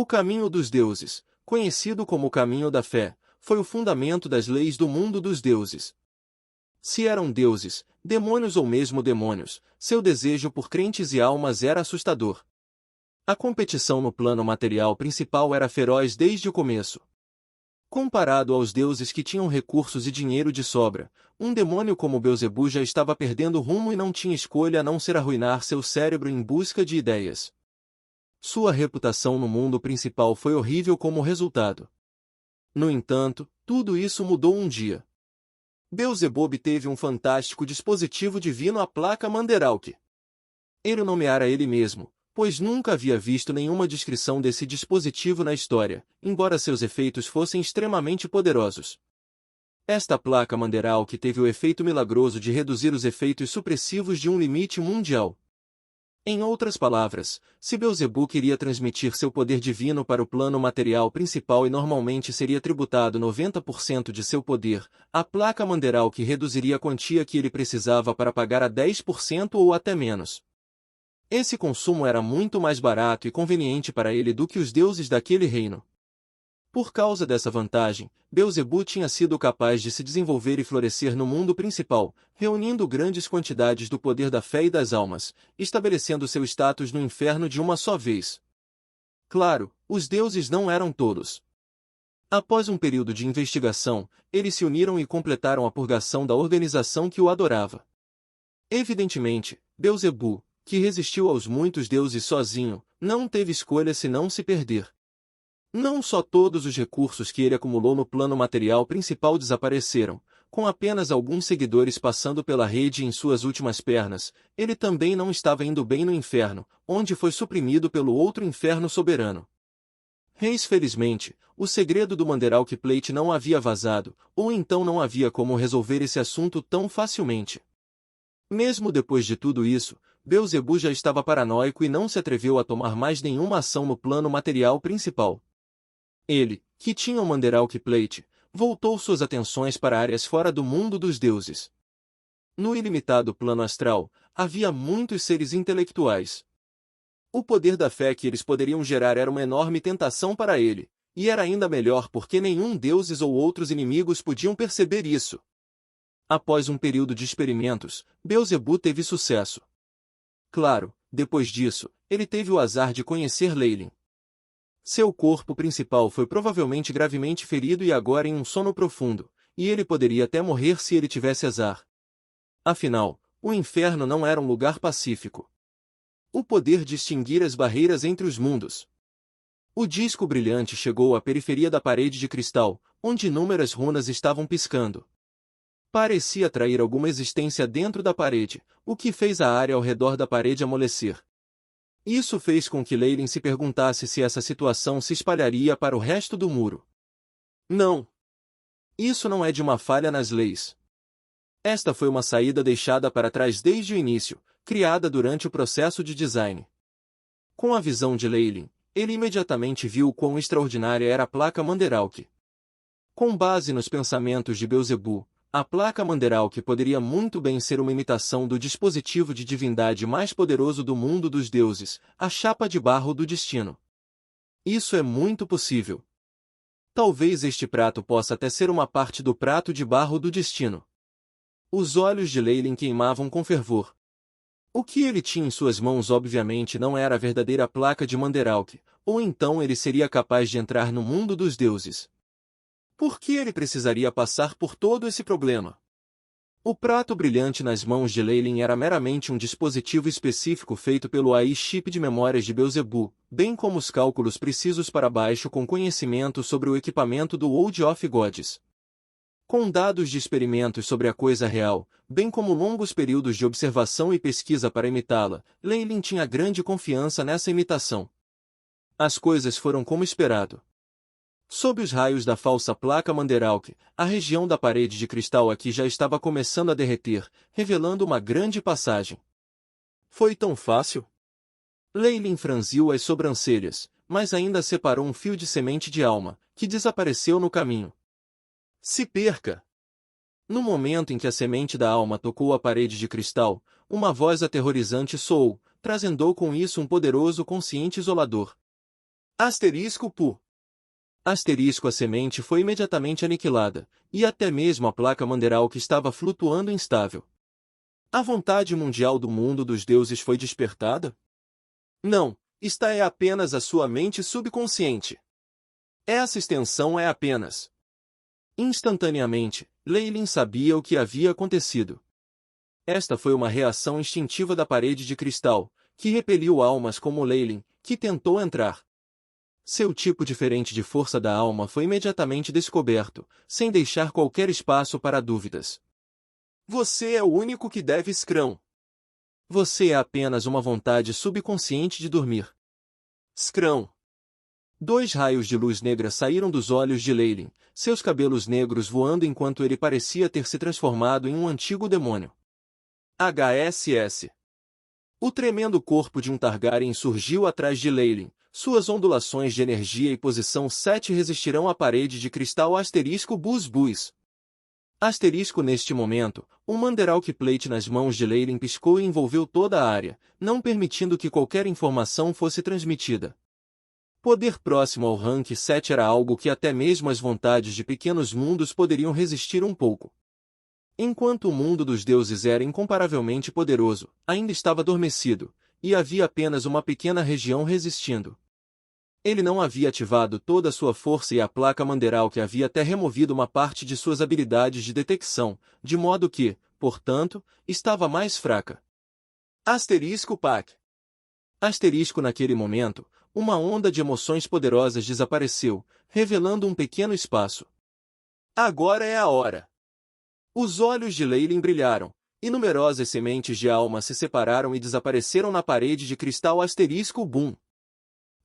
O caminho dos deuses, conhecido como o caminho da fé, foi o fundamento das leis do mundo dos deuses. Se eram deuses, demônios ou mesmo demônios, seu desejo por crentes e almas era assustador. A competição no plano material principal era feroz desde o começo. Comparado aos deuses que tinham recursos e dinheiro de sobra, um demônio como Beelzebub já estava perdendo rumo e não tinha escolha a não ser arruinar seu cérebro em busca de ideias. Sua reputação no mundo principal foi horrível como resultado. No entanto, tudo isso mudou um dia. Beelzebub teve um fantástico dispositivo divino, a placa Manderalk. Ele o nomeara ele mesmo, pois nunca havia visto nenhuma descrição desse dispositivo na história, embora seus efeitos fossem extremamente poderosos. Esta placa Manderalk teve o efeito milagroso de reduzir os efeitos supressivos de um limite mundial. Em outras palavras, se Beelzebub queria transmitir seu poder divino para o plano material principal e normalmente seria tributado 90% de seu poder, a placa Manderalk reduziria a quantia que ele precisava para pagar a 10% ou até menos. Esse consumo era muito mais barato e conveniente para ele do que os deuses daquele reino. Por causa dessa vantagem, Beelzebub tinha sido capaz de se desenvolver e florescer no mundo principal, reunindo grandes quantidades do poder da fé e das almas, estabelecendo seu status no inferno de uma só vez. Claro, os deuses não eram todos. Após um período de investigação, eles se uniram e completaram a purgação da organização que o adorava. Evidentemente, Beelzebub, que resistiu aos muitos deuses sozinho, não teve escolha senão se perder. Não só todos os recursos que ele acumulou no plano material principal desapareceram, com apenas alguns seguidores passando pela rede em suas últimas pernas, ele também não estava indo bem no inferno, onde foi suprimido pelo outro inferno soberano. Reis, felizmente, o segredo do Manderalk Plate não havia vazado, ou então não havia como resolver esse assunto tão facilmente. Mesmo depois de tudo isso, Beelzebub já estava paranoico e não se atreveu a tomar mais nenhuma ação no plano material principal. Ele, que tinha o Manderalk Plate, voltou suas atenções para áreas fora do mundo dos deuses. No ilimitado plano astral, havia muitos seres intelectuais. O poder da fé que eles poderiam gerar era uma enorme tentação para ele, e era ainda melhor porque nenhum deuses ou outros inimigos podiam perceber isso. Após um período de experimentos, Beelzebub teve sucesso. Claro, depois disso, ele teve o azar de conhecer Leylin. Seu corpo principal foi provavelmente gravemente ferido e agora em um sono profundo, e ele poderia até morrer se ele tivesse azar. Afinal, o inferno não era um lugar pacífico. O poder de extinguir as barreiras entre os mundos. O disco brilhante chegou à periferia da parede de cristal, onde inúmeras runas estavam piscando. Parecia atrair alguma existência dentro da parede, o que fez a área ao redor da parede amolecer. Isso fez com que Leylin se perguntasse se essa situação se espalharia para o resto do muro. Não. Isso não é de uma falha nas leis. Esta foi uma saída deixada para trás desde o início, criada durante o processo de design. Com a visão de Leylin, ele imediatamente viu quão extraordinária era a placa Manderalk. Com base nos pensamentos de Beelzebub, a placa Manderalk poderia muito bem ser uma imitação do dispositivo de divindade mais poderoso do mundo dos deuses, a chapa de barro do destino. Isso é muito possível. Talvez este prato possa até ser uma parte do prato de barro do destino. Os olhos de Leylin queimavam com fervor. O que ele tinha em suas mãos obviamente não era a verdadeira placa de Manderalk, ou então ele seria capaz de entrar no mundo dos deuses. Por que ele precisaria passar por todo esse problema? O prato brilhante nas mãos de Leylin era meramente um dispositivo específico feito pelo AI chip de memórias de Beelzebub, bem como os cálculos precisos para baixo com conhecimento sobre o equipamento do World of Gods. Com dados de experimentos sobre a coisa real, bem como longos períodos de observação e pesquisa para imitá-la, Leylin tinha grande confiança nessa imitação. As coisas foram como esperado. Sob os raios da falsa placa Manderalk, a região da parede de cristal aqui já estava começando a derreter, revelando uma grande passagem. Foi tão fácil? Leylin franziu as sobrancelhas, mas ainda separou um fio de semente de alma, que desapareceu no caminho. Se perca! No momento em que a semente da alma tocou a parede de cristal, uma voz aterrorizante soou, trazendo com isso um poderoso consciente isolador. Asterisco pu. Asterisco a semente foi imediatamente aniquilada, e até mesmo a placa manderal que estava flutuando instável. A vontade mundial do mundo dos deuses foi despertada? Não, esta é apenas a sua mente subconsciente. Essa extensão é apenas. Instantaneamente, Leilin sabia o que havia acontecido. Esta foi uma reação instintiva da parede de cristal, que repeliu almas como Leilin, que tentou entrar. Seu tipo diferente de força da alma foi imediatamente descoberto, sem deixar qualquer espaço para dúvidas. Você é o único que deve Scrum. Você é apenas uma vontade subconsciente de dormir. Scrum. 2 raios de luz negra saíram dos olhos de Leilin, seus cabelos negros voando enquanto ele parecia ter se transformado em um antigo demônio. HSS. O tremendo corpo de um Targaryen surgiu atrás de Leilin. Suas ondulações de energia e posição 7 resistirão à parede de cristal asterisco Bus Bus. Asterisco neste momento, um Manderalk Plate nas mãos de Leilin piscou e envolveu toda a área, não permitindo que qualquer informação fosse transmitida. Poder próximo ao rank 7 era algo que até mesmo as vontades de pequenos mundos poderiam resistir um pouco. Enquanto o mundo dos deuses era incomparavelmente poderoso, ainda estava adormecido, e havia apenas uma pequena região resistindo. Ele não havia ativado toda a sua força e a placa manderal que havia até removido uma parte de suas habilidades de detecção, de modo que, portanto, estava mais fraca. Asterisco PAC. Asterisco naquele momento, uma onda de emoções poderosas desapareceu, revelando um pequeno espaço. Agora é a hora. Os olhos de Leilin brilharam, e numerosas sementes de alma se separaram e desapareceram na parede de cristal asterisco boom.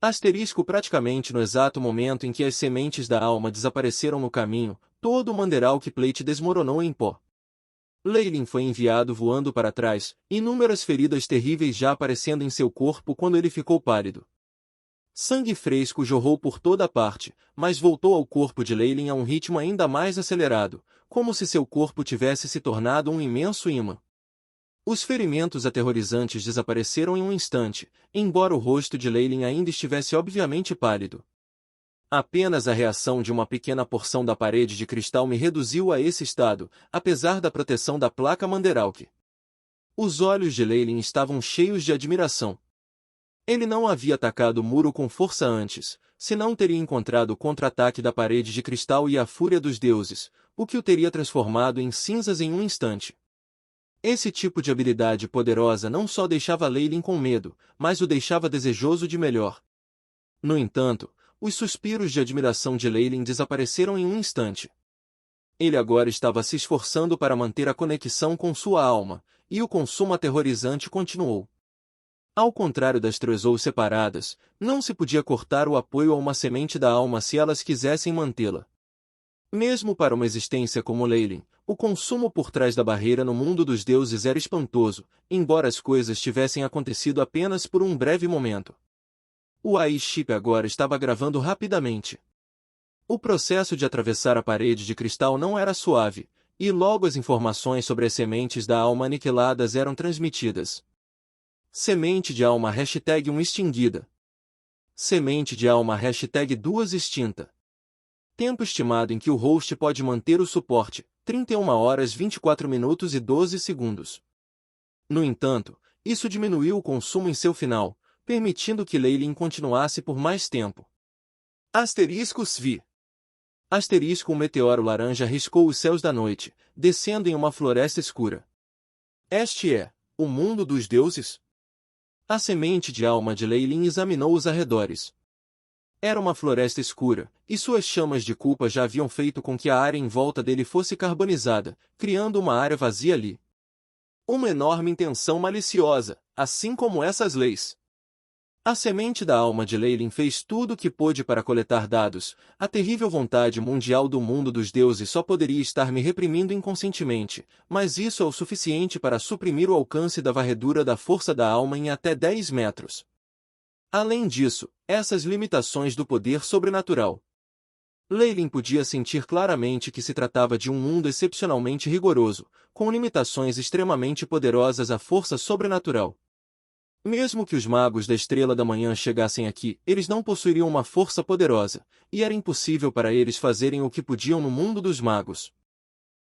Asterisco praticamente no exato momento em que as sementes da alma desapareceram no caminho, todo o Manderalk Plate desmoronou em pó. Leilin foi enviado voando para trás, inúmeras feridas terríveis já aparecendo em seu corpo quando ele ficou pálido. Sangue fresco jorrou por toda parte, mas voltou ao corpo de Leilin a um ritmo ainda mais acelerado, como se seu corpo tivesse se tornado um imenso imã. Os ferimentos aterrorizantes desapareceram em um instante, embora o rosto de Leilin ainda estivesse obviamente pálido. Apenas a reação de uma pequena porção da parede de cristal me reduziu a esse estado, apesar da proteção da placa Manderalk. Os olhos de Leilin estavam cheios de admiração. Ele não havia atacado o muro com força antes, senão teria encontrado o contra-ataque da parede de cristal e a fúria dos deuses, o que o teria transformado em cinzas em um instante. Esse tipo de habilidade poderosa não só deixava Leilin com medo, mas o deixava desejoso de melhor. No entanto, os suspiros de admiração de Leilin desapareceram em um instante. Ele agora estava se esforçando para manter a conexão com sua alma, e o consumo aterrorizante continuou. Ao contrário das Trezou separadas, não se podia cortar o apoio a uma semente da alma se elas quisessem mantê-la. Mesmo para uma existência como Leilin, o consumo por trás da barreira no mundo dos deuses era espantoso, embora as coisas tivessem acontecido apenas por um breve momento. O AI-chip agora estava gravando rapidamente. O processo de atravessar a parede de cristal não era suave, e logo as informações sobre as sementes da alma aniquiladas eram transmitidas. Semente de alma #1 extinguida. Semente de alma #2 extinta. Tempo estimado em que o host pode manter o suporte, 31 horas 24 minutos e 12 segundos. No entanto, isso diminuiu o consumo em seu final, permitindo que Leilin continuasse por mais tempo. Asterisco SV. Asterisco um meteoro laranja riscou os céus da noite, descendo em uma floresta escura. Este é o mundo dos deuses? A semente de alma de Leilin examinou os arredores. Era uma floresta escura, e suas chamas de culpa já haviam feito com que a área em volta dele fosse carbonizada, criando uma área vazia ali. Uma enorme intenção maliciosa, assim como essas leis. A semente da alma de Leilin fez tudo o que pôde para coletar dados. A terrível vontade mundial do mundo dos deuses só poderia estar me reprimindo inconscientemente, mas isso é o suficiente para suprimir o alcance da varredura da força da alma em até 10 metros. Além disso, essas limitações do poder sobrenatural. Leilin podia sentir claramente que se tratava de um mundo excepcionalmente rigoroso, com limitações extremamente poderosas à força sobrenatural. Mesmo que os magos da Estrela da Manhã chegassem aqui, eles não possuiriam uma força poderosa, e era impossível para eles fazerem o que podiam no mundo dos magos.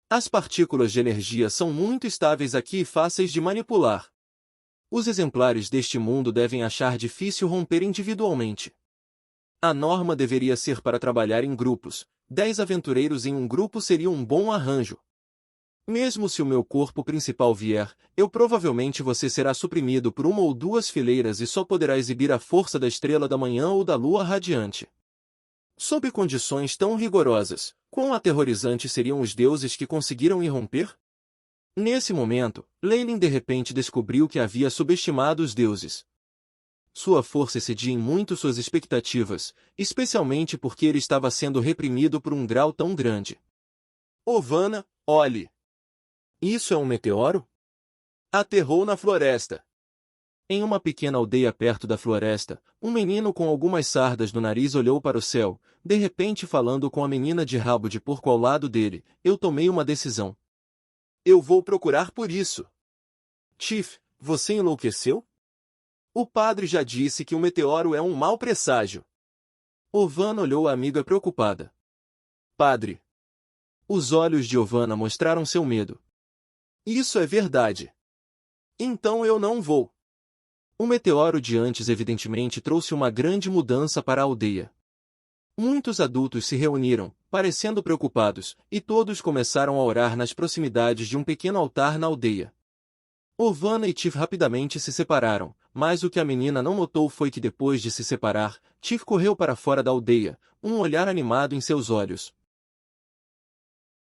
As partículas de energia são muito estáveis aqui e fáceis de manipular. Os exemplares deste mundo devem achar difícil romper individualmente. A norma deveria ser para trabalhar em grupos. 10 aventureiros em um grupo seria um bom arranjo. Mesmo se o meu corpo principal vier, provavelmente você será suprimido por uma ou duas fileiras e só poderá exibir a força da Estrela da Manhã ou da Lua Radiante. Sob condições tão rigorosas, quão aterrorizantes seriam os deuses que conseguiram irromper? Nesse momento, Leyline de repente descobriu que havia subestimado os deuses. Sua força excedia em muito suas expectativas, especialmente porque ele estava sendo reprimido por um grau tão grande. Ovana, olhe! Isso é um meteoro? Aterrou na floresta. Em uma pequena aldeia perto da floresta, um menino com algumas sardas no nariz olhou para o céu, de repente falando com a menina de rabo de porco ao lado dele. Eu tomei uma decisão. Eu vou procurar por isso. Tiff, você enlouqueceu? O padre já disse que o meteoro é um mau presságio. Ovana olhou a amiga preocupada. Padre. Os olhos de Ovana mostraram seu medo. Isso é verdade. Então eu não vou. O meteoro de antes evidentemente trouxe uma grande mudança para a aldeia. Muitos adultos se reuniram, parecendo preocupados, e todos começaram a orar nas proximidades de um pequeno altar na aldeia. Ovana e Tiff rapidamente se separaram, mas o que a menina não notou foi que depois de se separar, Tiff correu para fora da aldeia, um olhar animado em seus olhos.